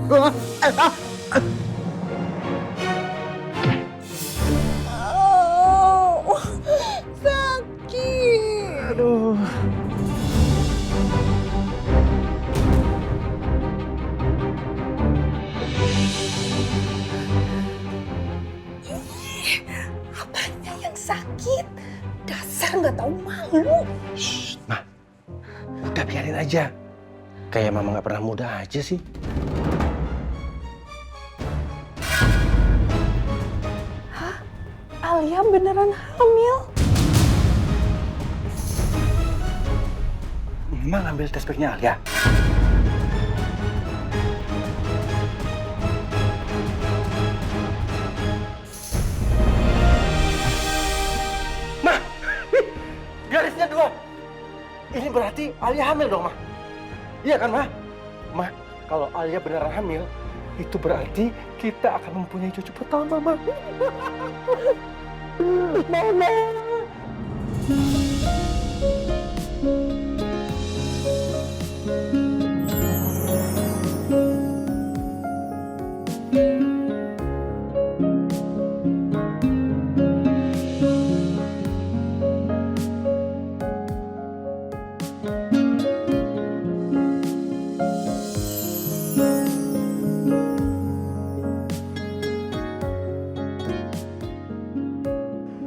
Oh, sakit. Aduh. Apanya yang sakit? Dasar nggak tahu malu. Shh, Ma. Udah biarin aja. Kayak Mama nggak pernah muda aja sih. Alia beneran hamil. Mama ngambil tes packnya Alia. Ma, garisnya 2. Ini berarti Alia hamil dong, Ma. Iya kan, Ma? Ma, kalau Alia beneran hamil, itu berarti kita akan mempunyai cucu pertama, Ma. Mama.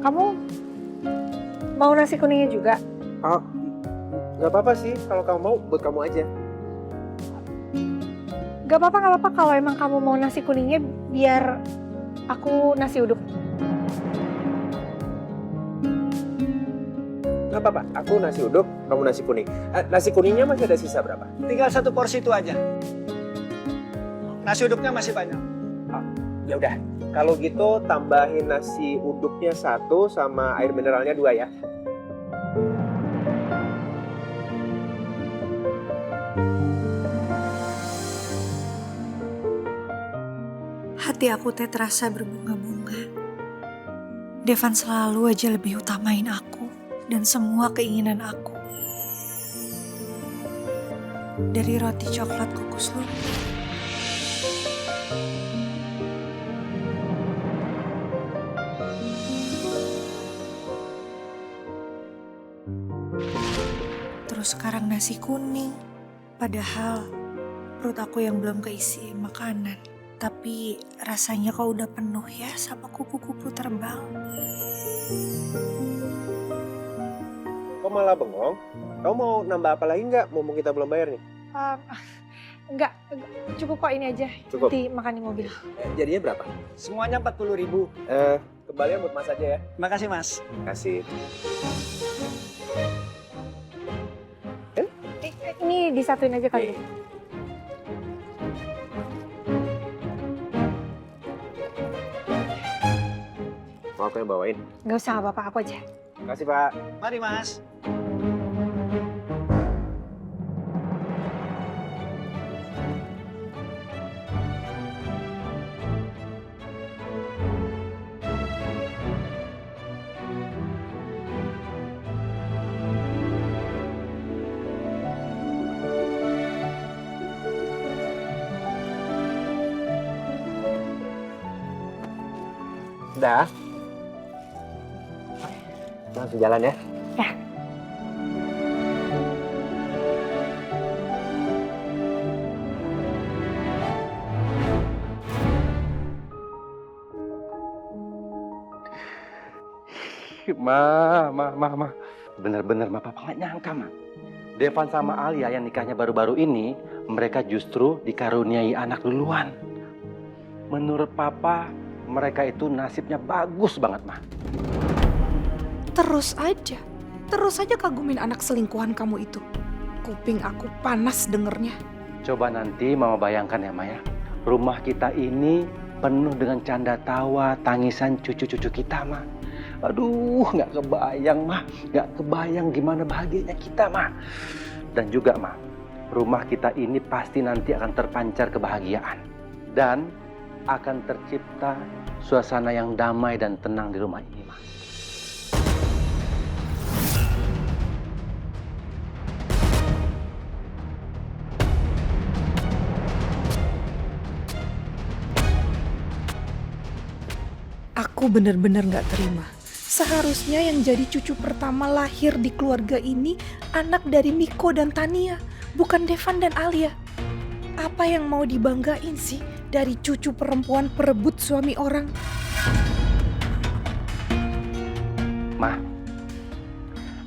Kamu mau nasi kuningnya juga? Oh, nggak apa-apa sih. Kalau kamu mau, buat kamu aja. Gak apa-apa kalau emang kamu mau nasi kuningnya biar aku nasi uduk. Nggak apa-apa. Aku nasi uduk, kamu nasi kuning. Nasi kuningnya masih ada sisa berapa? Tinggal 1 porsi itu aja. Nasi uduknya masih banyak. Ya udah. Kalau gitu tambahin nasi uduknya 1 sama air mineralnya 2 ya. Hati aku teh terasa berbunga-bunga. Devan selalu aja lebih utamain aku dan semua keinginan aku. Dari roti coklat kukus lumpur, terus sekarang nasi kuning. Padahal perut aku yang belum keisi makanan. Tapi rasanya kok udah penuh ya sama kupu-kupu terbang. Kok malah bengong? Kamu mau nambah apa lagi nggak? Mumpung kita belum bayar nih. Enggak, cukup kok ini aja. Cukup. Nanti makan di mobil. Jadinya berapa? Semuanya 40.000. Kembalian buat Mas aja ya. Makasih Mas. Kasih. Ini disatuin aja kali. Mau aku yang bawain? Nggak usah, apa-apa, aku aja. Kasih Pak. Mari Mas. Udah. Langsung jalan ya. Ya. Ma. Bener-bener Ma, Papa nggak nyangka, Ma. Devan sama Alia yang nikahnya baru-baru ini, mereka justru dikaruniai anak duluan. Menurut Papa, mereka itu nasibnya bagus banget, Ma. Terus aja kagumin anak selingkuhan kamu itu. Kuping aku panas dengernya. Coba nanti Mama bayangkan ya, Ma ya. Rumah kita ini penuh dengan canda tawa, tangisan cucu-cucu kita, Ma. Aduh, nggak kebayang, Ma. Nggak kebayang gimana bahagianya kita, Ma. Dan juga, Ma, rumah kita ini pasti nanti akan terpancar kebahagiaan. Dan akan tercipta suasana yang damai dan tenang di rumah ini, Ma. Aku benar-benar gak terima. Seharusnya yang jadi cucu pertama lahir di keluarga ini anak dari Miko dan Tania, bukan Devan dan Alia. Apa yang mau dibanggain sih dari cucu perempuan perebut suami orang? Mah,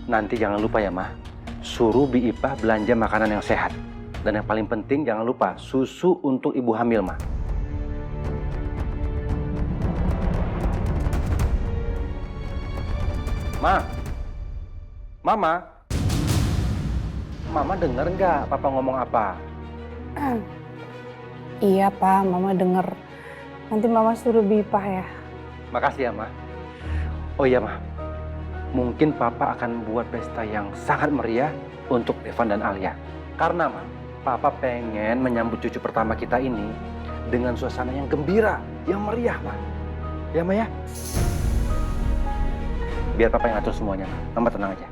nanti jangan lupa ya Mah, suruh Bi Ipah belanja makanan yang sehat. Dan yang paling penting jangan lupa susu untuk ibu hamil Mah. Mama denger nggak Papa ngomong apa? Iya Pak, Mama denger. Nanti Mama suruh Bipah ya. Makasih ya Ma. Oh iya Ma, mungkin Papa akan buat pesta yang sangat meriah untuk Devan dan Alia. Karena Ma, Papa pengen menyambut cucu pertama kita ini dengan suasana yang gembira, yang meriah Ma. Ya Ma ya? Biar Papa yang atur semuanya, Mama tenang aja.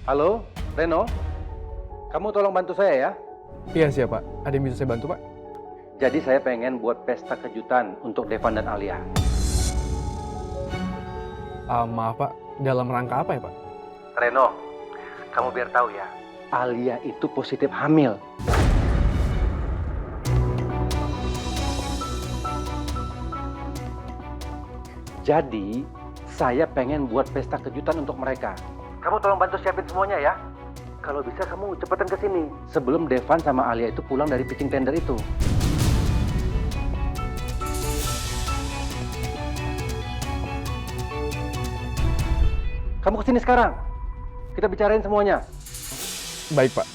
Halo, Reno? Kamu tolong bantu saya ya. Iya siap Pak, ada yang bisa saya bantu Pak? Jadi saya pengen buat pesta kejutan untuk Devan dan Alia. Maaf Pak, dalam rangka apa ya Pak? Reno, kamu biar tahu ya, Alia itu positif hamil. Jadi, saya pengen buat pesta kejutan untuk mereka. Kamu tolong bantu siapin semuanya ya. Kalau bisa kamu cepetan ke sini sebelum Devan sama Alia itu pulang dari pitching tender itu. Kamu kesini sekarang. Kita bicarain semuanya. Baik Pak.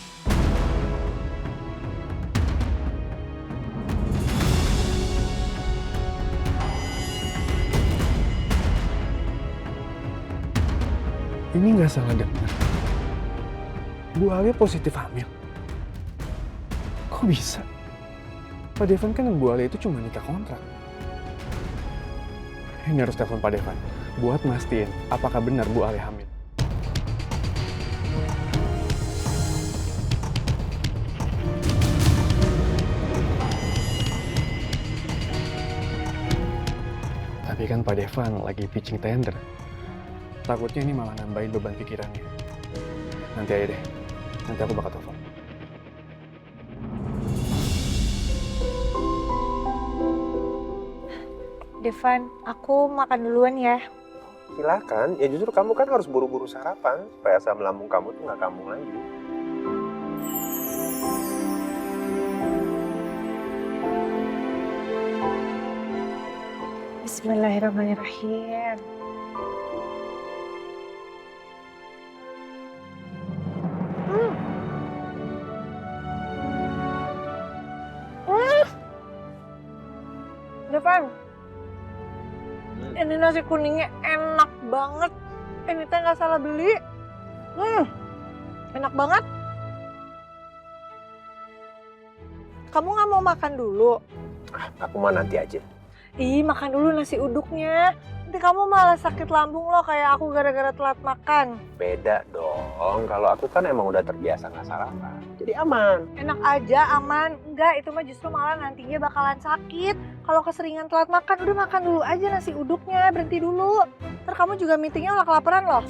Ini nggak salah dengar. Bu Alia positif hamil. Kok bisa? Pak Devan kan dan Bu Alia itu cuma nikah kontrak. Ini harus telepon Pak Devan buat mastiin apakah benar Bu Alia hamil. Tapi kan Pak Devan lagi pitching tender. Takutnya ini malah nambahin beban pikirannya. Nanti aja deh. Nanti aku bakal telepon. Devan, aku makan duluan ya. Silakan, ya justru kamu kan harus buru-buru sarapan supaya asam lambung kamu tuh nggak kambuh lagi. Bismillahirrahmanirrahim. Devan, ini nasi kuningnya enak banget. Ini teh nggak salah beli. Enak banget. Kamu nggak mau makan dulu? Aku mah nanti aja. Ih, makan dulu nasi uduknya. Nanti kamu malah sakit lambung loh kayak aku gara-gara telat makan. Beda dong, kalau aku kan emang udah terbiasa nggak sarapan. Jadi aman. Enak aja, aman. Enggak, itu mah justru malah nantinya bakalan sakit. Kalau keseringan telat makan, udah makan dulu aja nasi uduknya, berhenti dulu. Ntar kamu juga meetingnya udah kelaparan loh.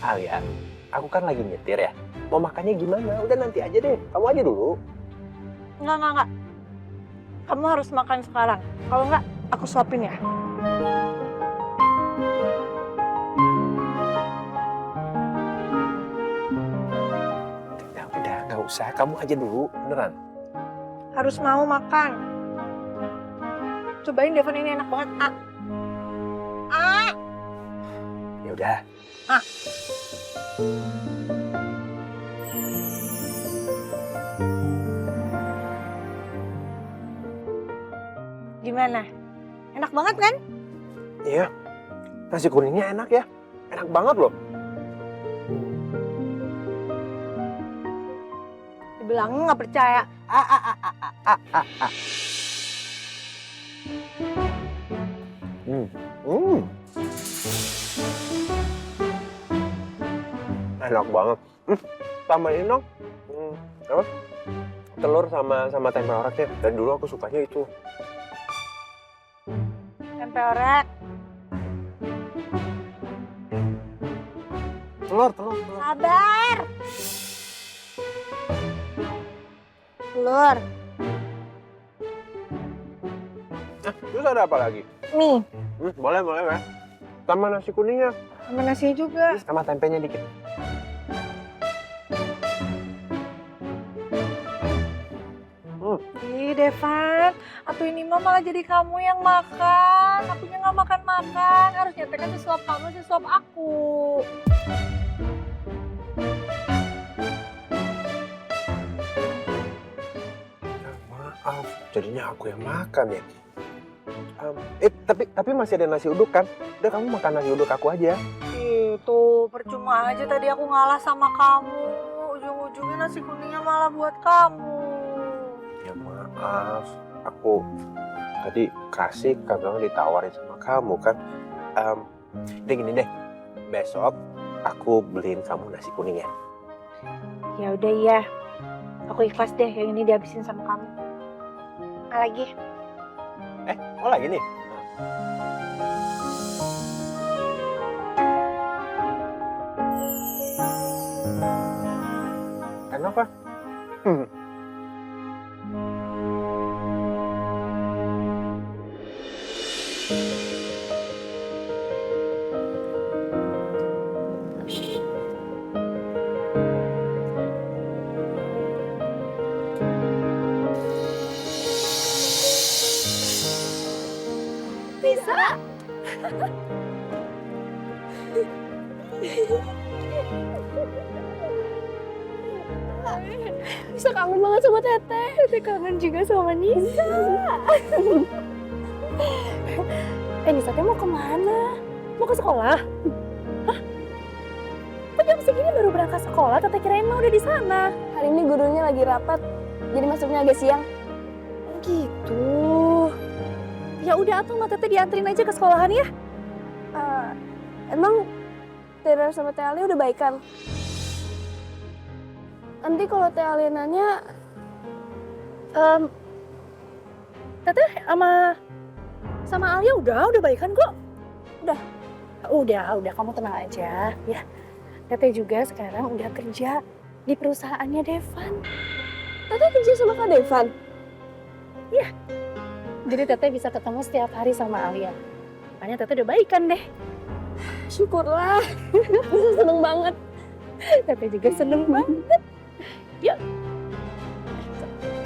Alia, aku kan lagi nyetir ya. Mau makannya gimana? Udah nanti aja deh, kamu aja dulu. Enggak. Kamu harus makan sekarang. Kalau enggak, aku suapin ya. Udah, nggak usah. Kamu aja dulu, beneran. Harus mau makan. Cobain Devan, ini enak banget. Ya udah. Gimana? Enak banget kan? Iya, nasi kuningnya enak ya. Enak banget loh. bilang nggak percaya. Enak banget. Tambahin dong. Apa? Telur sama tempe oreknya. Dan dulu aku sukanya itu. Tempe orek. Telur. Sabar. Telur. Terus ada apa lagi? Mie. Boleh ya. Sama nasi kuningnya. Sama nasinya juga. Sama tempenya dikit. Ih, Devan, atuh ini mah malah jadi kamu yang makan. Akunya nggak makan-makan. Harusnya teh kan sesuap kamu, sesuap aku. Maaf, jadinya aku yang makan ya. Tapi masih ada nasi uduk kan? Udah kamu makan nasi uduk aku aja. Itu percuma aja tadi aku ngalah sama kamu. Ujung-ujungnya nasi kuningnya malah buat kamu. Ya maaf, aku tadi kasih kagak ditawarin sama kamu kan. Udah gini deh, besok aku beliin kamu nasi kuning ya. Ya udah ya, aku ikhlas deh yang ini dihabisin sama kamu. Apa lagi? Mau lagi nih? Kenapa? Bisa kangen banget sama Teteh. Teteh kangen juga sama Nisa. Nisa teh mau kemana? Mau ke sekolah? Hah? Kok jam segini baru berangkat sekolah? Teteh kirain mah udah di sana. Hari ini gurunya lagi rapat, jadi masuknya agak siang. Oh gitu. Ya udah atuh mah Teteh dianterin aja ke sekolahan ya. Emang Tera sama Teh Ali udah baikan? Nanti kalau Teh Ali nanya, Teteh sama Alia udah baikan kok. Udah, kamu tenang aja ya. Teteh juga sekarang udah kerja di perusahaannya Devan. Teteh kerja sama Kak Devan? Iya. Jadi Teteh bisa ketemu setiap hari sama Alia. Makanya Teteh udah baikan deh. Syukurlah, seneng banget. Teteh juga seneng banget. Yuk.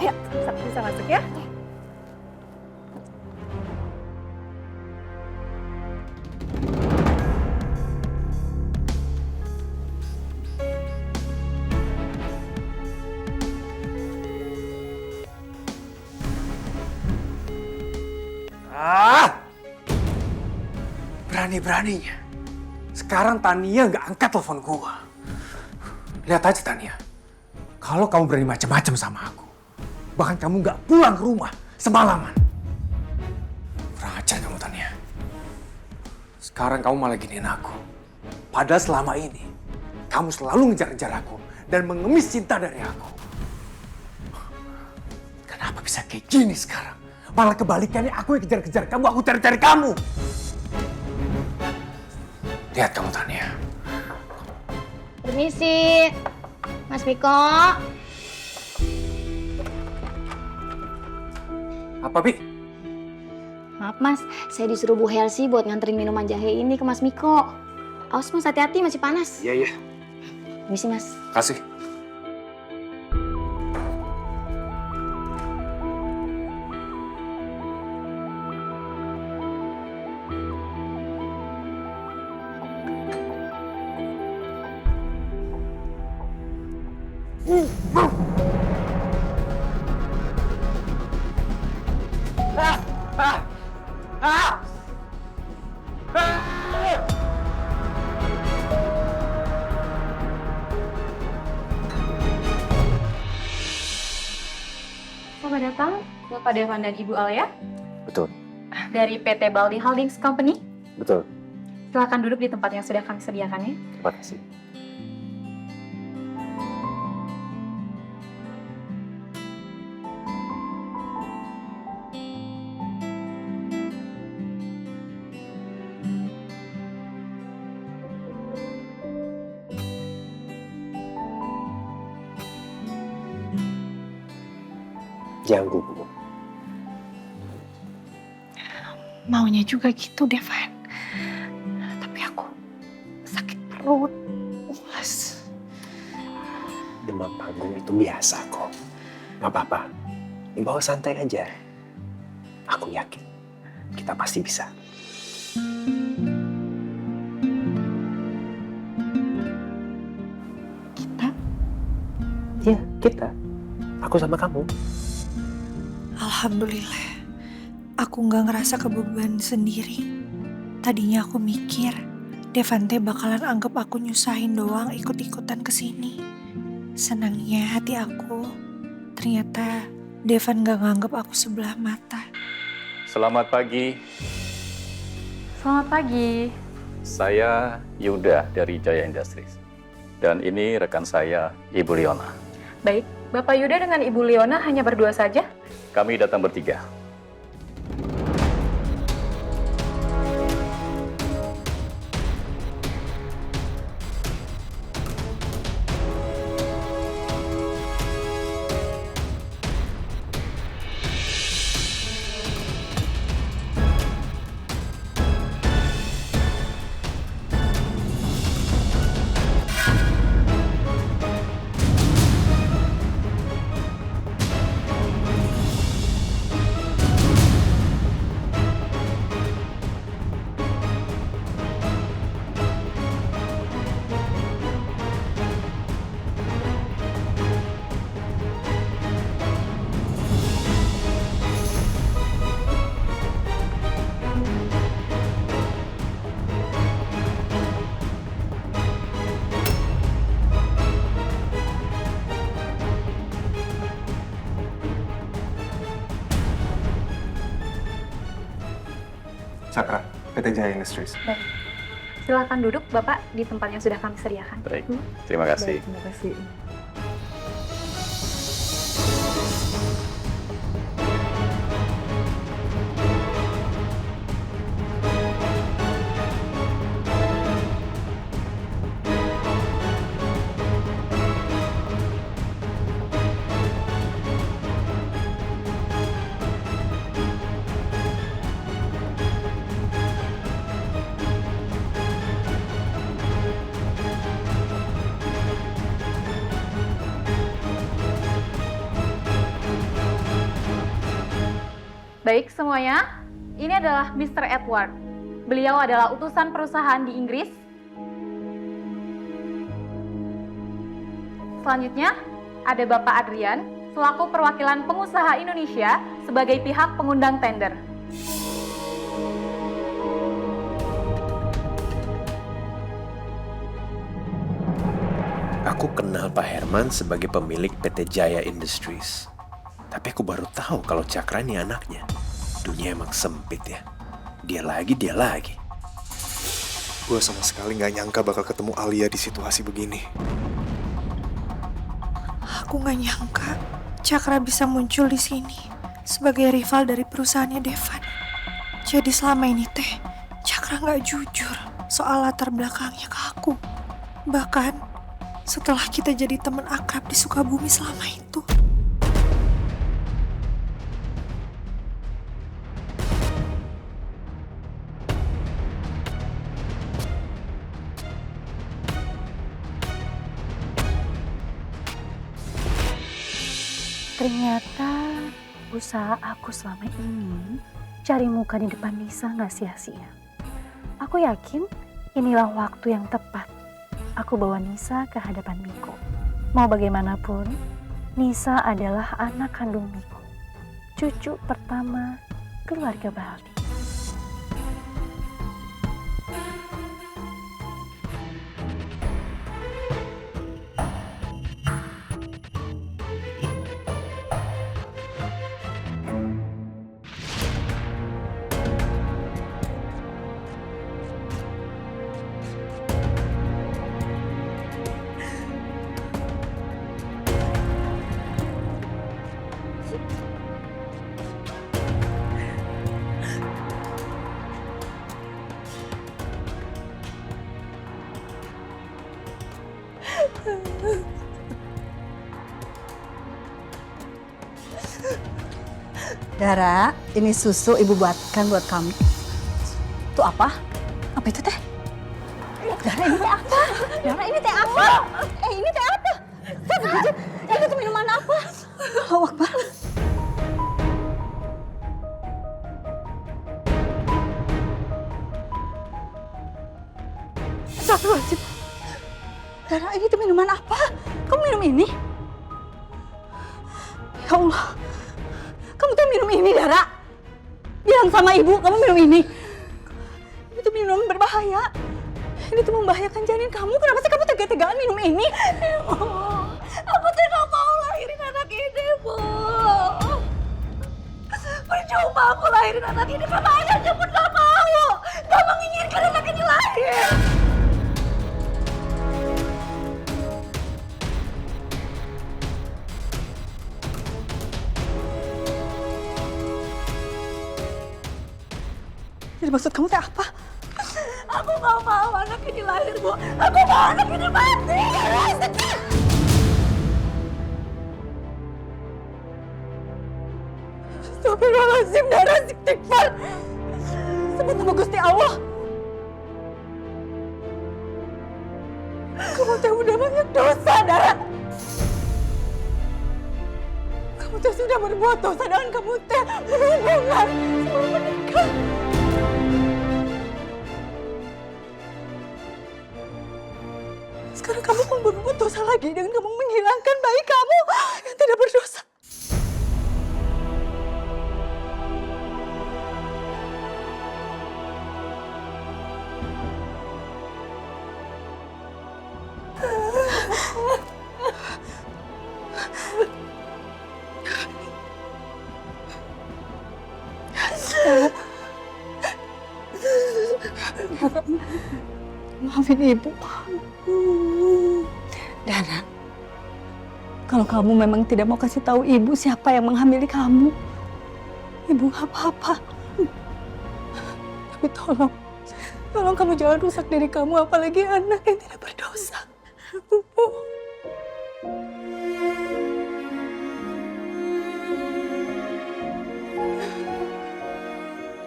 Ayo, bisa masuk ya. Berani-beraninya. Sekarang Tania nggak angkat telepon gua. Lihat aja Tania. Kalau kamu berani macam-macam sama aku, bahkan kamu nggak pulang ke rumah semalaman. Kurang ajar kamu Tania. Sekarang kamu malah giniin aku. Padahal selama ini, kamu selalu ngejar-ngejar aku dan mengemis cinta dari aku. Kenapa bisa kayak gini sekarang? Malah kebalikannya aku yang kejar-kejar kamu, aku cari-cari kamu. Lihat kamu Tania. Permisi, Mas Miko. Apa, Bi? Maaf Mas, saya disuruh Bu Helsi buat nganterin minuman jahe ini ke Mas Miko. Awas Mas, hati-hati masih panas. Iya. Permisi Mas. Kasih. datang, Bapak Devan dan Ibu Alia Betul, dari PT Baldi Holdings Company. betul. Silakan duduk di tempat yang sudah kami sediakan ya. Terima kasih. Jangan gugup. Maunya juga gitu, Devan. Tapi aku sakit perut. Mules. Demam panggung itu biasa kok. Gak apa-apa. Dibawa santai aja. Aku yakin kita pasti bisa. Kita? Iya, kita. Aku sama kamu. Alhamdulillah, aku nggak ngerasa kebeban sendiri. Tadinya aku mikir, Devante bakalan anggap aku nyusahin doang ikut-ikutan kesini. Senangnya hati aku, ternyata Devan nggak nganggap aku sebelah mata. Selamat pagi, Selamat pagi. saya Yuda dari Jaya Industries. Dan ini rekan saya, Ibu Leona. Baik, Bapak Yuda dengan Ibu Leona hanya berdua saja? Kami datang bertiga. Cakra, PT Jaya Industries. Baik. Silakan duduk Bapak di tempat yang sudah kami sediakan. Baik, terima kasih. Terima kasih. Baik semuanya, ini adalah Mr. Edward. Beliau adalah utusan perusahaan di Inggris. Selanjutnya, ada Bapak Adrian, selaku perwakilan pengusaha Indonesia sebagai pihak pengundang tender. Aku kenal Pak Herman sebagai pemilik PT Jaya Industries. Tapi aku baru tahu kalau Cakra ini anaknya. Dunia emang sempit ya. Dia lagi. Gue sama sekali nggak nyangka bakal ketemu Alia di situasi begini. Aku nggak nyangka Cakra bisa muncul di sini sebagai rival dari perusahaannya Devan. Jadi selama ini Cakra nggak jujur soal latar belakangnya ke aku. Bahkan setelah kita jadi teman akrab di Sukabumi selama itu. Ternyata usaha aku selama ini cari muka di depan Nisa nggak sia-sia. Aku yakin inilah waktu yang tepat. Aku bawa Nisa ke hadapan Miko. Mau bagaimanapun, Nisa adalah anak kandung Miko. Cucu pertama keluarga Baldi. Dara, ini susu ibu buatkan buat kamu. Itu apa? Apa itu teh? Dara, ini teh apa? Dara, ini teh apa? Ini teh apa? Ini tuh minuman apa? Allahu Akbar. Astagfirullahaladzim. Dara, ini tuh minuman apa? Kamu minum ini? Ya Allah. Kamu tuh minum ini, Dara. Bilang sama ibu, kamu minum ini. Ini tuh minuman berbahaya. Ini tuh membahayakan janin kamu. Kenapa sih kamu tega-tegaan minum ini? Aku tidak mau lahirin anak ini, Bu. Percuma aku lahirin anak ini. Mama ayahnya pun gak mau. Gak menginginkan anak ini lahir. Jadi maksud kamu teh apa? Aku gak mau anak ini lahir, Bu. Aku mau anak ini mati. Astagfirullahaladzim, Dara, istighfar. Sebut nama Gusti Allah. Kamu teh udah banyak dosa, Dara. Kamu teh sudah berbuat dosa dan kamu teh berhubungan sebelum menikah. Sekarang kamu pun berbuat dosa lagi dengan kamu menghilangkan bayi kamu yang tidak berdosa. Maafin ibu. Dara, kalau kamu memang tidak mau kasih tahu ibu siapa yang menghamili kamu, ibu nggak apa-apa. Tapi tolong kamu jangan rusak diri kamu, apalagi anak yang tidak berdosa.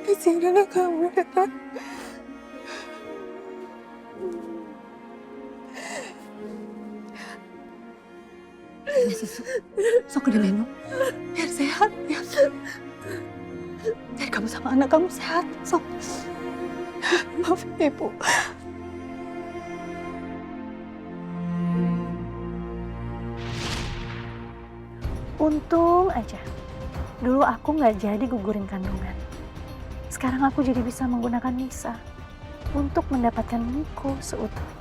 Kasihan anak kamu, Dara. Ini susu, sok diminum, biar sehat ya. Biar kamu sama anak kamu sehat, sok. Maafin ibu. Untung aja, dulu aku nggak jadi gugurin kandungan. Sekarang aku jadi bisa menggunakan Nisa untuk mendapatkan Miko seutuhnya.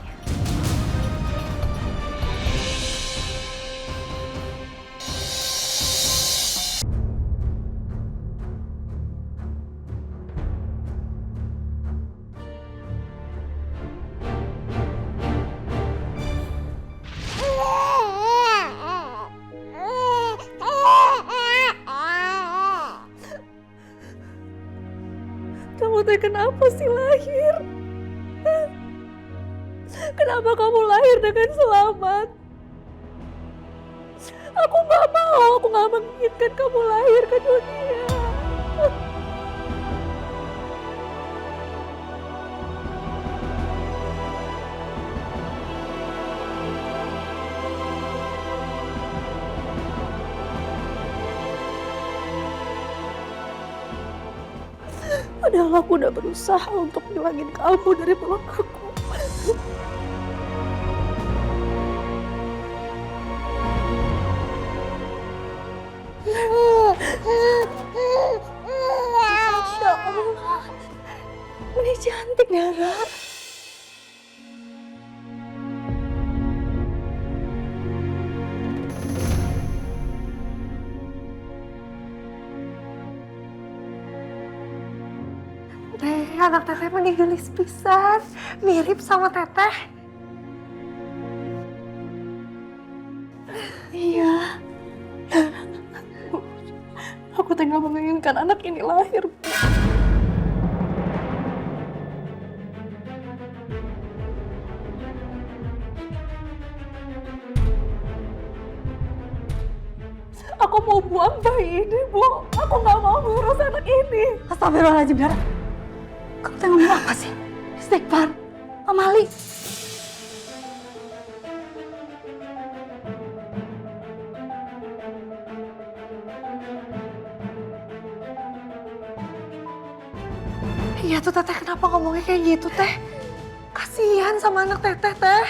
Kamu teh kenapa sih lahir? Kenapa kamu lahir dengan selamat? Aku gak mau, aku gak menginginkan kamu lahir ke dunia. Padahal aku udah berusaha untuk ngilangin kamu dari peluk aku. Masya Allah, ini cantik, Dara. Anak teteh menigelis pisan, mirip sama teteh. Iya. Aku tinggal menginginkan anak ini lahir. Aku mau buang bayi ini, Bu. Aku nggak mau ngurus anak ini. Astagfirullahaladzim, Dara. Kamu teh ngomong apa sih? Istighfar. Mama Ali. Iya tuh Teteh, kenapa ngomongnya kayak gitu Teh? Kasihan sama anak Teteh Teh.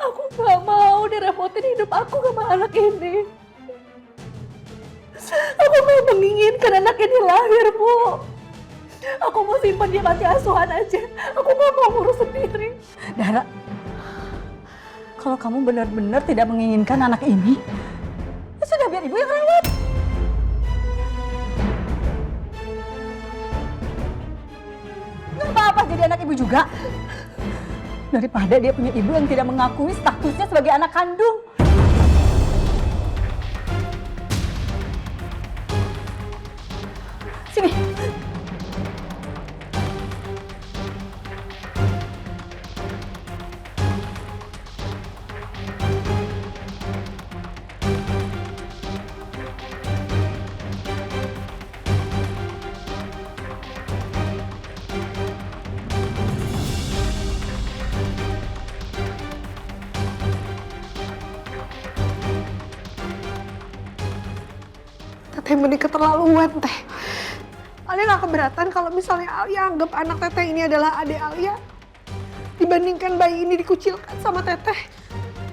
Aku nggak mau direpotin hidup aku sama anak ini. Aku nggak menginginkan anak ini lahir, Bu. Aku mau simpan dia panti asuhan aja. Aku nggak mau ngurus sendiri. Dara, kalau kamu benar-benar tidak menginginkan anak ini, ya sudah biar ibu yang rawat. Nggak apa-apa jadi anak ibu juga. Daripada dia punya ibu yang tidak mengakui statusnya sebagai anak kandung. Sini. Teteh menikah keterlaluan Teh. Alia gak keberatan kalau misalnya Alia anggap anak Teteh ini adalah adik Alia. Dibandingkan bayi ini dikucilkan sama Teteh.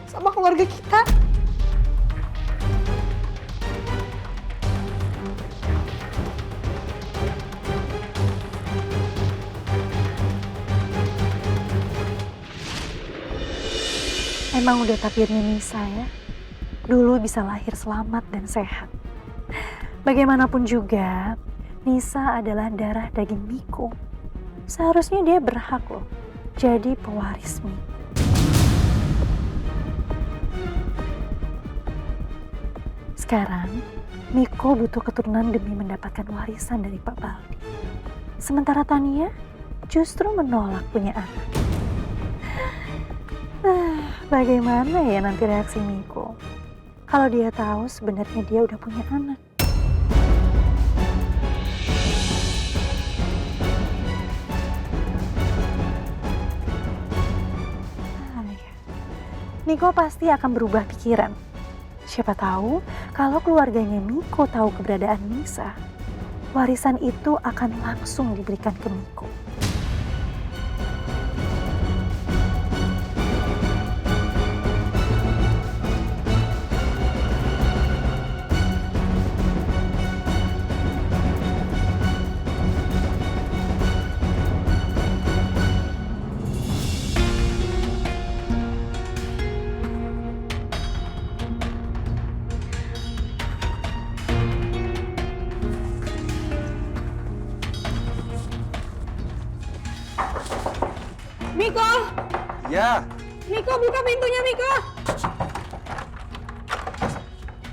Sama keluarga kita. Emang udah takdirnya Nisa ya. Dulu bisa lahir selamat dan sehat. Bagaimanapun juga, Nisa adalah darah daging Miko. Seharusnya dia berhak loh jadi pewaris Mi. Sekarang, Miko butuh keturunan demi mendapatkan warisan dari Pak Baldi. Sementara Tania justru menolak punya anak. Bagaimana ya nanti reaksi Miko kalau dia tahu sebenarnya dia udah punya anak? Miko pasti akan berubah pikiran. Siapa tahu kalau keluarganya Miko tahu keberadaan Nisa, warisan itu akan langsung diberikan ke Miko. Miko! Ya. Miko, buka pintunya, Miko!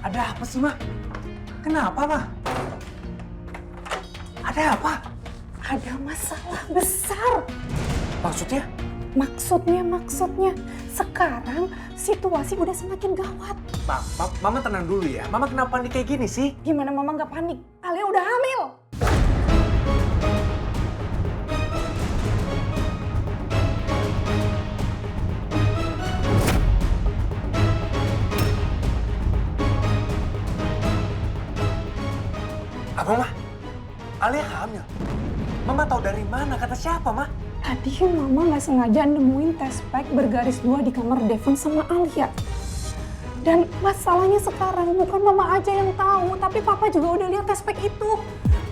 Ada apa sih, Ma? Kenapa, Ma? Ada apa? Ada masalah besar. Maksudnya? Maksudnya. Sekarang situasi udah semakin gawat. Mama tenang dulu ya. Mama kenapa panik kayak gini sih? Gimana Mama nggak panik? Alia udah hamil. Apa, Ma? Alia hamil? Mama tahu dari mana? Kata siapa, Ma? Tadi Mama nggak sengaja nemuin test pack bergaris 2 di kamar Devon sama Alia. Dan masalahnya sekarang bukan Mama aja yang tahu, tapi Papa juga udah lihat test pack itu.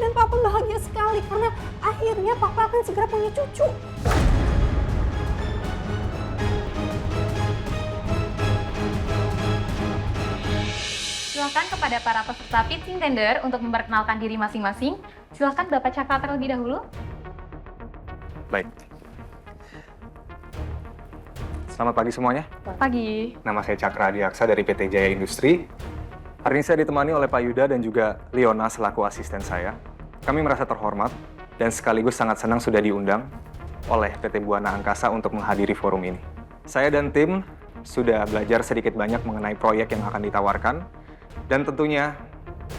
Dan Papa bahagia sekali karena akhirnya Papa akan segera punya cucu. Silakan kepada para peserta pitching tender untuk memperkenalkan diri masing-masing. Silakan Bapak Cakra terlebih dahulu. Baik. Selamat pagi semuanya. Pagi. Nama saya Cakra Adiaksa dari PT Jaya Industri. Hari ini saya ditemani oleh Pak Yuda dan juga Leona selaku asisten saya. Kami merasa terhormat dan sekaligus sangat senang sudah diundang oleh PT Buana Angkasa untuk menghadiri forum ini. Saya dan tim sudah belajar sedikit banyak mengenai proyek yang akan ditawarkan, dan tentunya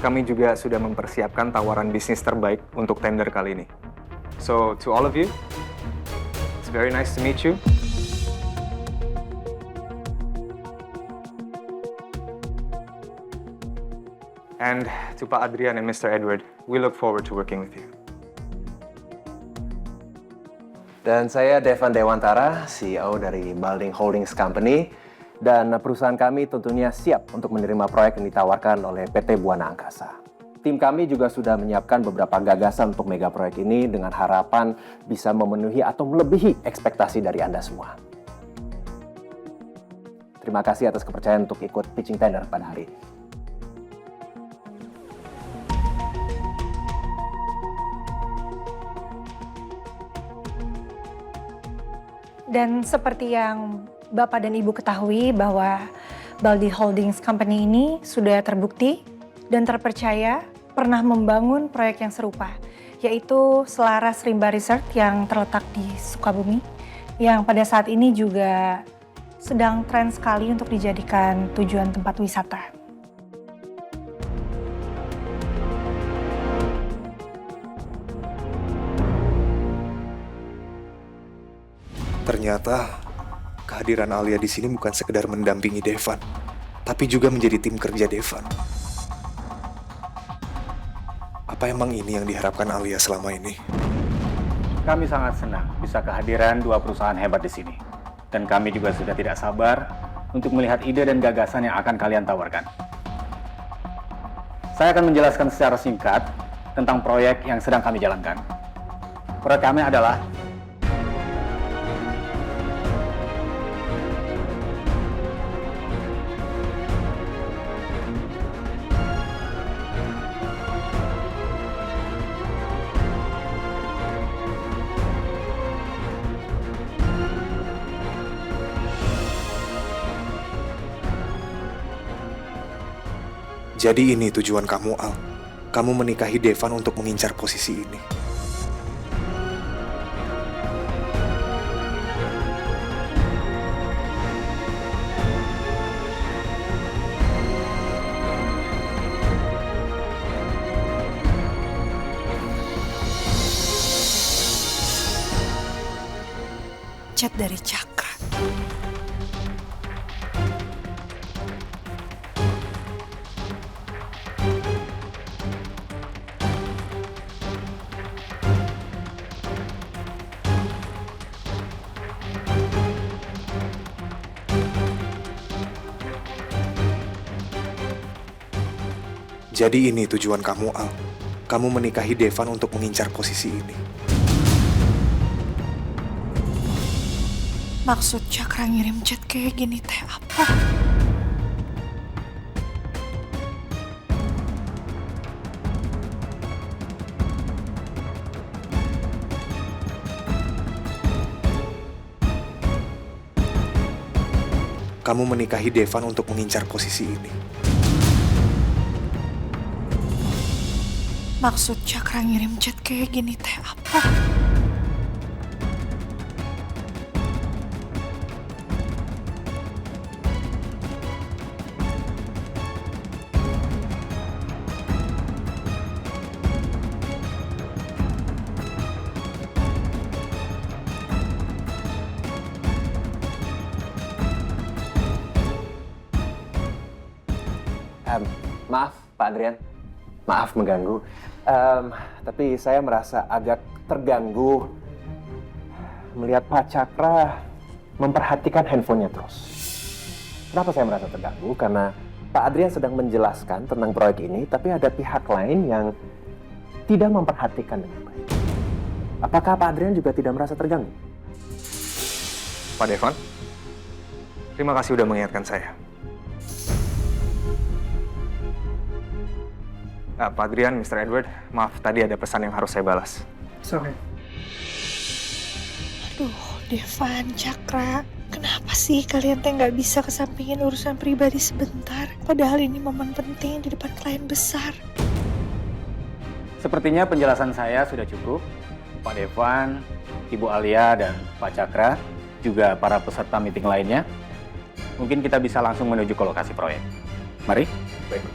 kami juga sudah mempersiapkan tawaran bisnis terbaik untuk tender kali ini. So, to all of you, it's very nice to meet you. And to Pak Adrian and Mr. Edward, we look forward to working with you. Dan saya Devan Dewantara, CEO dari Balding Holdings Company. Dan perusahaan kami tentunya siap untuk menerima proyek yang ditawarkan oleh PT Buana Angkasa. Tim kami juga sudah menyiapkan beberapa gagasan untuk mega proyek ini dengan harapan bisa memenuhi atau melebihi ekspektasi dari Anda semua. Terima kasih atas kepercayaan untuk ikut pitching tender pada hari ini. Dan seperti yang Bapak dan Ibu ketahui bahwa Balding Holdings Company ini sudah terbukti dan terpercaya pernah membangun proyek yang serupa, yaitu Selaras Rimba Resort yang terletak di Sukabumi, yang pada saat ini juga sedang tren sekali untuk dijadikan tujuan tempat wisata. Ternyata kehadiran Alia di sini bukan sekedar mendampingi Devan, tapi juga menjadi tim kerja Devan. Apa emang ini yang diharapkan Alia selama ini? Kami sangat senang bisa kehadiran dua perusahaan hebat di sini. Dan kami juga sudah tidak sabar untuk melihat ide dan gagasan yang akan kalian tawarkan. Saya akan menjelaskan secara singkat tentang proyek yang sedang kami jalankan. Proyek kami adalah Jadi ini tujuan kamu, Al. Kamu menikahi Devan untuk mengincar posisi ini. Chat dari Cakra. Jadi ini tujuan kamu, Al. Kamu menikahi Devan untuk mengincar posisi ini. Maksud Cakra ngirim chat kayak gini teh apa? Kamu menikahi Devan untuk mengincar posisi ini. Maksud Cakra ngirim chat kayak gini teh apa? Maaf, Pak Adrian. Maaf mengganggu. Tapi saya merasa agak terganggu melihat Pak Cakra memperhatikan handphonenya terus. Kenapa saya merasa terganggu? Karena Pak Adrian sedang menjelaskan tentang proyek ini, tapi ada pihak lain yang tidak memperhatikan dengan baik. Apakah Pak Adrian juga tidak merasa terganggu? Pak Devan, terima kasih sudah mengingatkan saya. Pak Adrian, Mr. Edward, maaf tadi ada pesan yang harus saya balas. Sorry. Aduh, Devan, Cakra, Kenapa sih kalian teh nggak bisa kesampingin urusan pribadi sebentar? Padahal ini momen penting di depan klien besar. Sepertinya penjelasan saya sudah cukup. Pak Devan, Ibu Alia, dan Pak Cakra, juga para peserta meeting lainnya. Mungkin kita bisa langsung menuju ke lokasi proyek. Mari. Baik.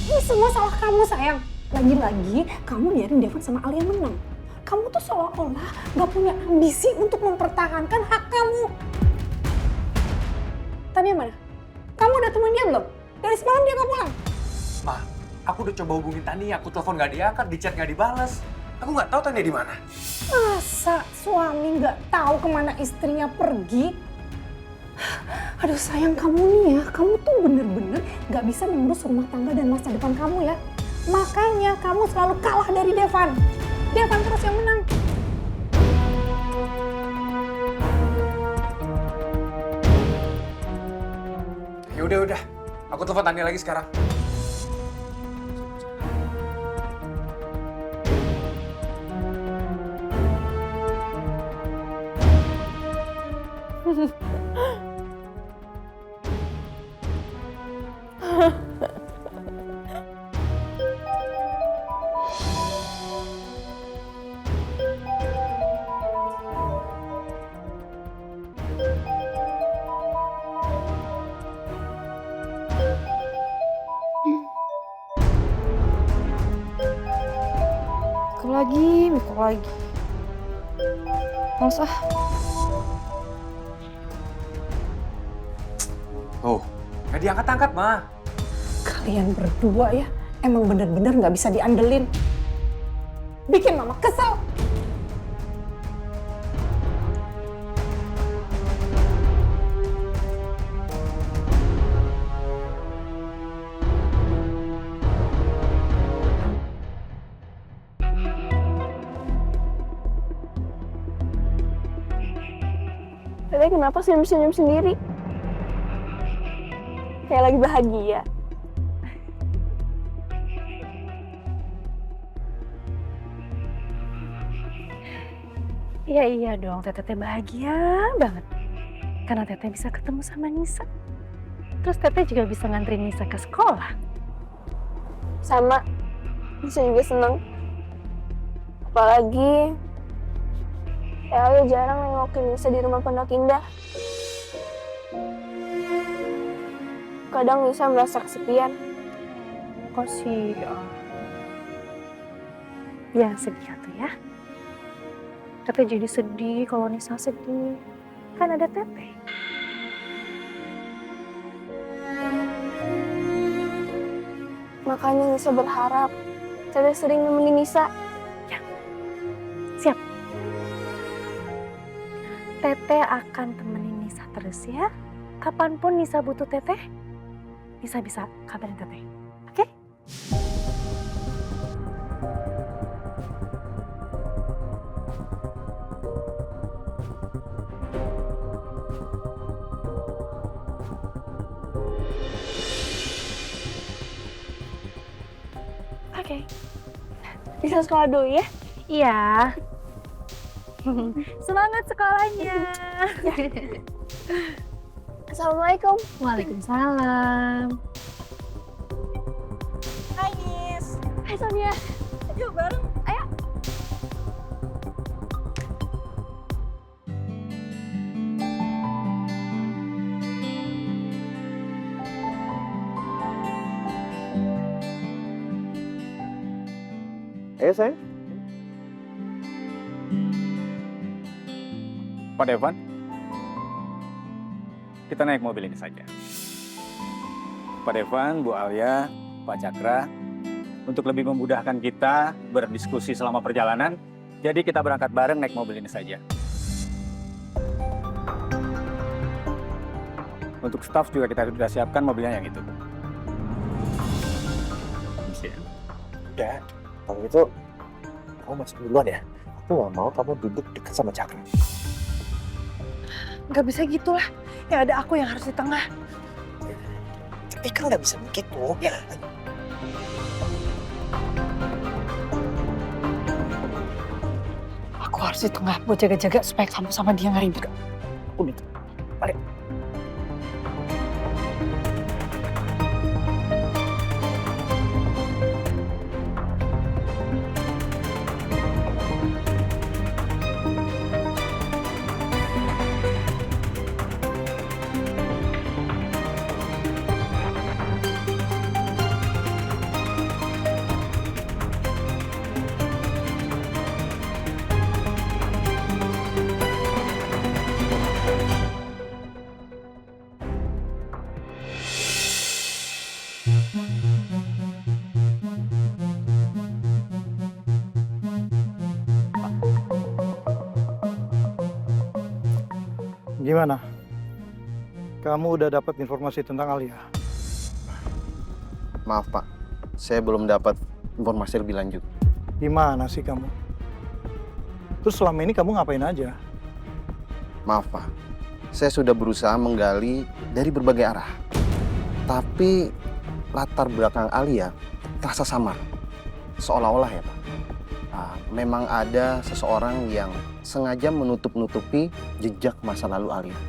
Ini semua salah kamu, sayang. Lagi-lagi kamu biarin Devon sama Alia menang. Kamu tuh seolah-olah gak punya ambisi untuk mempertahankan hak kamu. Tania mana? Kamu udah temuin dia belum? Dari semalam dia gak pulang. Ma, aku udah coba hubungin Tania, aku telepon gak diangkat, di chat gak dibales. Aku gak tahu Tania di mana. Masa suami gak tahu kemana istrinya pergi? Aduh sayang, kamu nih ya, kamu tuh bener-bener gak bisa mengurus rumah tangga dan masa depan kamu ya. Makanya kamu selalu kalah dari Devan. Devan terus yang menang. Ya udah, aku telepon Tania lagi sekarang. Mikir lagi. Males ah. Oh, gak diangkat-angkat, Ma. Kalian berdua ya, emang bener-bener gak bisa diandelin. Bikin mama kesel. Teteh kenapa senyum-senyum sendiri? Kayak lagi bahagia. Iya dong, Teteh bahagia banget. Karena Teteh bisa ketemu sama Nisa. Terus Teteh juga bisa nganterin Nisa ke sekolah. Sama, bisa juga seneng. Apalagi Alia jarang nengokin Nisa di rumah Pondok Indah. Kadang Nisa merasa kesepian. Kasihan. Ya sedih tuh ya. Teteh jadi sedih kalau Nisa sedih. Kan ada Teteh. Makanya Nisa berharap Teteh sering nemenin Nisa. Ya, siap. Teteh akan temenin Nisa terus ya. Kapanpun Nisa butuh Teteh, Nisa bisa kabarin Teteh. Oke? Oke. Bisa sekolah dulu ya? Iya. Semangat sekolahnya. Assalamualaikum. Waalaikumsalam. Hai Nis. Hai Sonia. Yuk bareng. Ayo. Ayo sayang. Pak Devan, kita naik mobil ini saja. Pak Devan, Bu Alia, Pak Cakra, untuk lebih memudahkan kita berdiskusi selama perjalanan, jadi kita berangkat bareng naik mobil ini saja. Untuk staf juga kita sudah siapkan mobilnya yang itu. Udah, kalau gitu kamu masuk duluan ya. Aku gak mau kamu duduk dekat sama Cakra. Nggak bisa gitulah. Yang ada aku yang harus di tengah. Tapi kan nggak bisa begitu. Ya. Aku harus di tengah buat jaga-jaga supaya kamu sama dia nggak ribut. Aku di balik. Gimana? Kamu udah dapat informasi tentang Alia? Maaf Pak, saya belum dapat informasi lebih lanjut. Gimana sih kamu? Terus selama ini kamu ngapain aja? Maaf Pak, saya sudah berusaha menggali dari berbagai arah. Tapi latar belakang Alia terasa samar. Seolah-olah ya Pak. Memang ada seseorang yang sengaja menutup-nutupi jejak masa lalu Alia.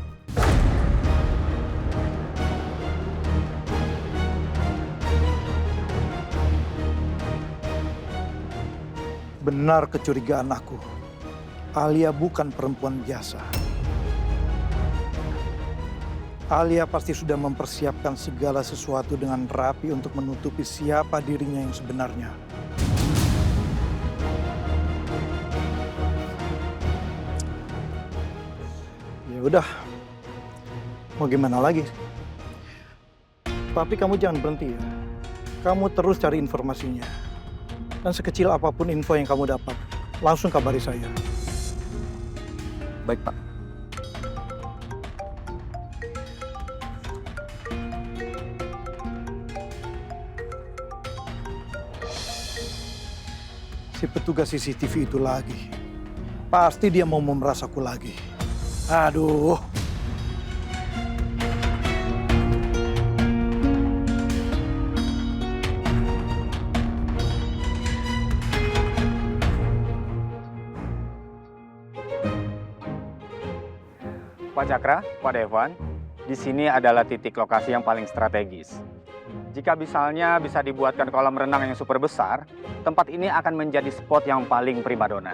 Benar kecurigaan aku. Alia bukan perempuan biasa. Alia pasti sudah mempersiapkan segala sesuatu dengan rapi untuk menutupi siapa dirinya yang sebenarnya. Ya udah, mau gimana lagi? Tapi kamu jangan berhenti ya. Kamu terus cari informasinya. Dan sekecil apapun info yang kamu dapat, langsung kabari saya. Baik Pak. Si petugas CCTV itu lagi. Pasti dia mau memeras aku lagi. Aduh. Pak Cakra, Pak Devan, di sini adalah titik lokasi yang paling strategis. Jika misalnya bisa dibuatkan kolam renang yang super besar, tempat ini akan menjadi spot yang paling primadona.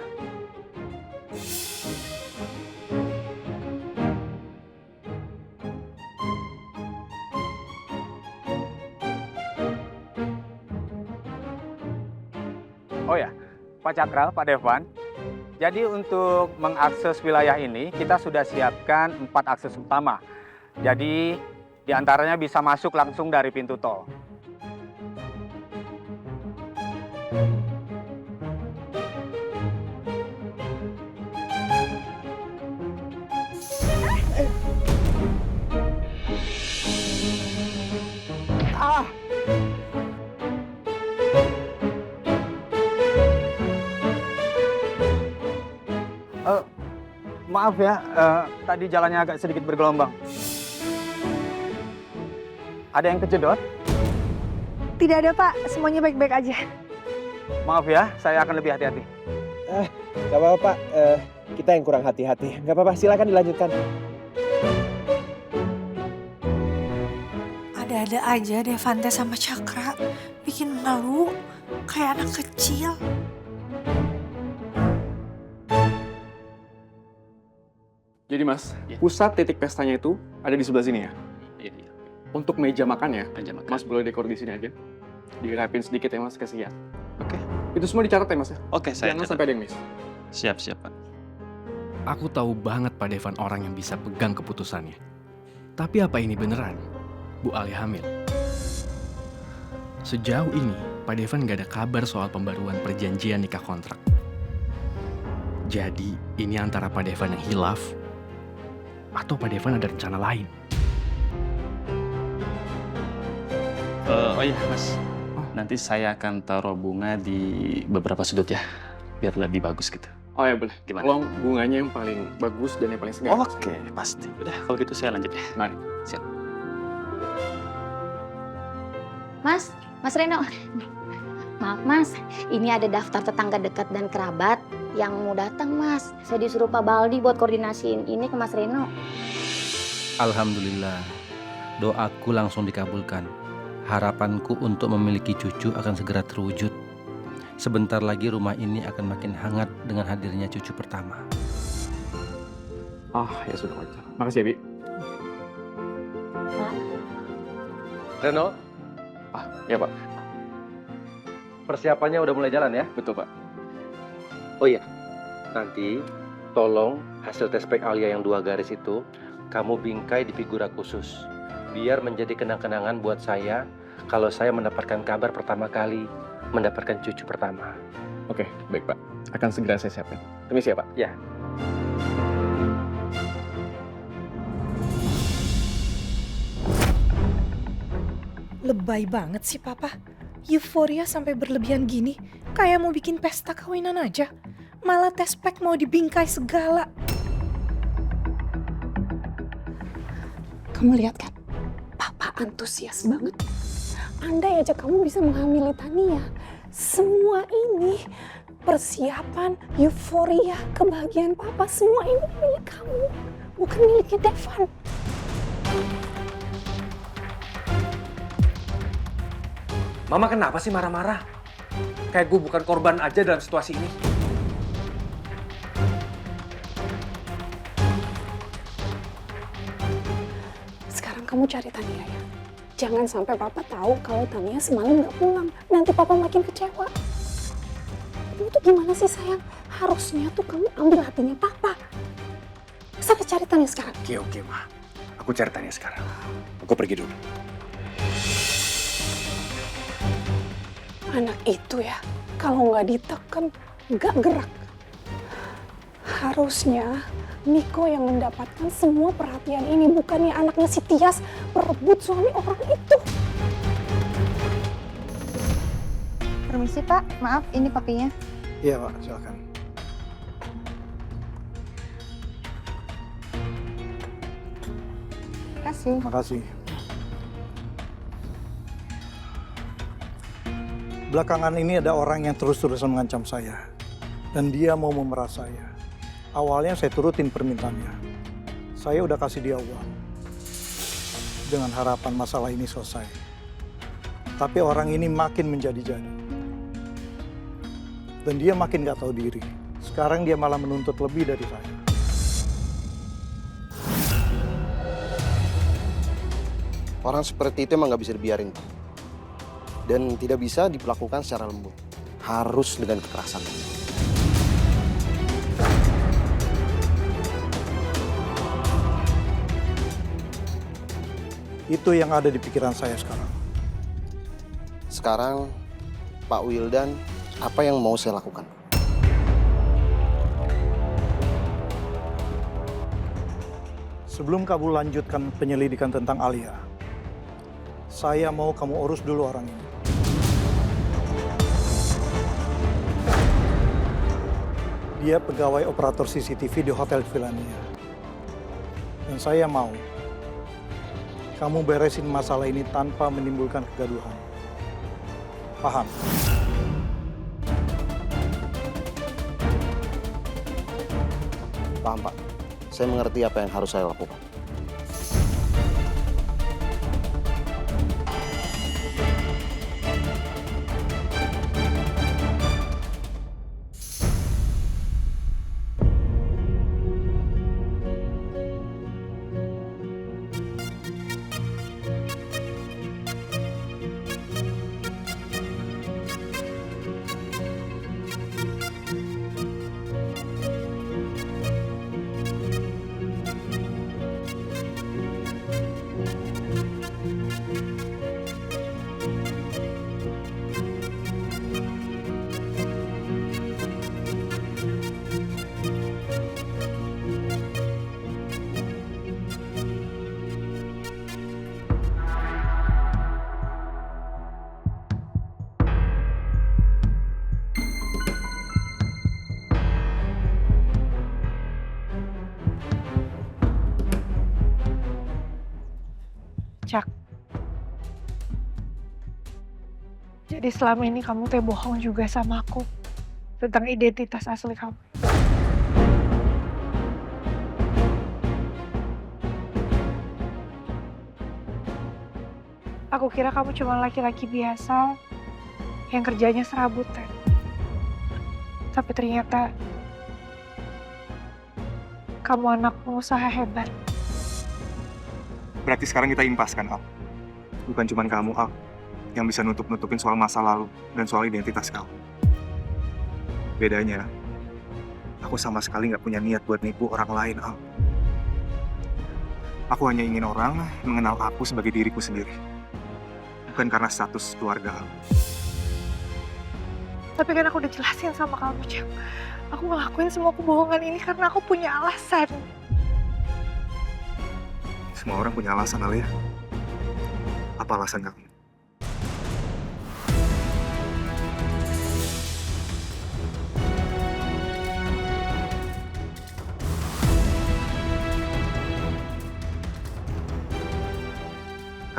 Oh ya, Pak Cakra, Pak Devan, jadi untuk mengakses wilayah ini, kita sudah siapkan 4 akses utama. Jadi, di antaranya bisa masuk langsung dari pintu tol. Maaf ya, tadi jalannya agak sedikit bergelombang. Ada yang kejedot? Tidak ada Pak, semuanya baik-baik aja. Maaf ya, saya akan lebih hati-hati. Gak apa-apa Pak, kita yang kurang hati-hati. Gak apa-apa, silakan dilanjutkan. Ada-ada aja Devante sama Cakra, bikin malu, kayak anak kecil. Jadi Mas, pusat titik pestanya itu ada di sebelah sini ya? Iya. Untuk meja makannya, Mas boleh dekor di sini aja. Dirapin sedikit ya Mas, kasihan. Oke. Itu semua dicatat ya Mas ya? Oke, saya Jangan catat. sampai ada yang miss. Siap, Pak. Aku tahu banget Pak Devan orang yang bisa pegang keputusannya. Tapi apa ini beneran? Bu Alia hamil? Sejauh ini, Pak Devan gak ada kabar soal pembaruan perjanjian nikah kontrak. Jadi, ini antara Pak Devan yang hilaf, atau Pak Devan ada rencana lain? Oh iya, Mas. Nanti saya akan taruh bunga di beberapa sudut ya, biar lebih bagus gitu. Oh ya boleh. Gimana? Tolong bunganya yang paling bagus dan yang paling segar. Oke, pasti. Udah, kalau gitu saya lanjut ya. Mari. Siap. Mas Reno. Maaf Mas, ini ada daftar tetangga dekat dan kerabat yang mau datang Mas. Saya disuruh Pak Baldi buat koordinasiin ini ke Mas Reno. Alhamdulillah, doaku langsung dikabulkan. Harapanku untuk memiliki cucu akan segera terwujud. Sebentar lagi rumah ini akan makin hangat dengan hadirnya cucu pertama. Ya sudah wajar. Makasih ya, Bi. Reno, Ya Pak. persiapannya udah mulai jalan ya? Betul Pak. Oh iya, nanti tolong hasil tes pack Alia yang 2 garis itu kamu bingkai di figura khusus. Biar menjadi kenang-kenangan buat saya kalau saya mendapatkan kabar pertama kali mendapatkan cucu pertama. Oke, baik Pak. Akan segera saya siapkan. Permisi ya Pak. Ya. Lebay banget sih Papa. Euforia sampai berlebihan gini. Kayak mau bikin pesta kawinan aja. Malah tes pack mau dibingkai segala. Kamu lihat kan? Papa antusias banget. Andai aja kamu bisa menghamili Tania. Semua ini persiapan, euforia, kebahagiaan Papa. Semua ini milik kamu. Bukan miliknya Devan. Mama kenapa sih marah-marah? Kayak gue bukan korban aja dalam situasi ini. Sekarang kamu cari Tania ya. Jangan sampai Papa tahu kalau Tania semalam nggak pulang. Nanti Papa makin kecewa. Itu tuh gimana sih sayang? Harusnya tuh kamu ambil hatinya Papa. Sampai cari Tania sekarang. Oke, Ma. Aku cari Tania sekarang. Aku pergi dulu. Anak itu ya, kalau nggak ditekan, nggak gerak. Harusnya Miko yang mendapatkan semua perhatian ini, bukannya anaknya si Tias berebut suami orang itu. Permisi Pak, maaf ini kopinya. Iya Pak, silakan. Kasih. Makasih. Belakangan ini ada orang yang terus-terusan mengancam saya. Dan dia mau memerah saya. Awalnya saya turutin permintaannya. Saya udah kasih dia uang. Dengan harapan masalah ini selesai. Tapi orang ini makin menjadi-jadi. Dan dia makin gak tahu diri. Sekarang dia malah menuntut lebih dari saya. Orang seperti itu emang gak bisa dibiarin, Pak. Dan tidak bisa diperlakukan secara lembut. Harus dengan kekerasan. Itu yang ada di pikiran saya sekarang. Sekarang, Pak Wildan, apa yang mau saya lakukan? Sebelum kamu lanjutkan penyelidikan tentang Alia, saya mau kamu urus dulu orang ini. Dia pegawai operator CCTV di Hotel Villania. Dan saya mau kamu beresin masalah ini tanpa menimbulkan kegaduhan. Paham? Paham, Pak. Saya mengerti apa yang harus saya lakukan. Jadi selama ini kamu teh bohong juga sama aku tentang identitas asli kamu. Aku kira kamu cuma laki-laki biasa yang kerjanya serabutan. Tapi ternyata kamu anak pengusaha hebat. Berarti sekarang kita impaskan, Al. Bukan cuma kamu, Al, yang bisa nutup-nutupin soal masa lalu dan soal identitas kamu. Bedanya, aku sama sekali nggak punya niat buat nipu orang lain, Al. Aku hanya ingin orang mengenal aku sebagai diriku sendiri. Bukan karena status keluarga, Al. Tapi kan aku udah jelasin sama kamu, Cem. Aku ngelakuin semua kebohongan ini karena aku punya alasan. Semua orang punya alasan, Alia. Apa alasan kamu?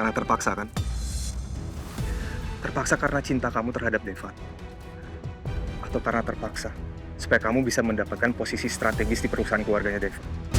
Karena terpaksa, kan? Terpaksa karena cinta kamu terhadap Devan. Atau karena terpaksa supaya kamu bisa mendapatkan posisi strategis di perusahaan keluarganya Devan.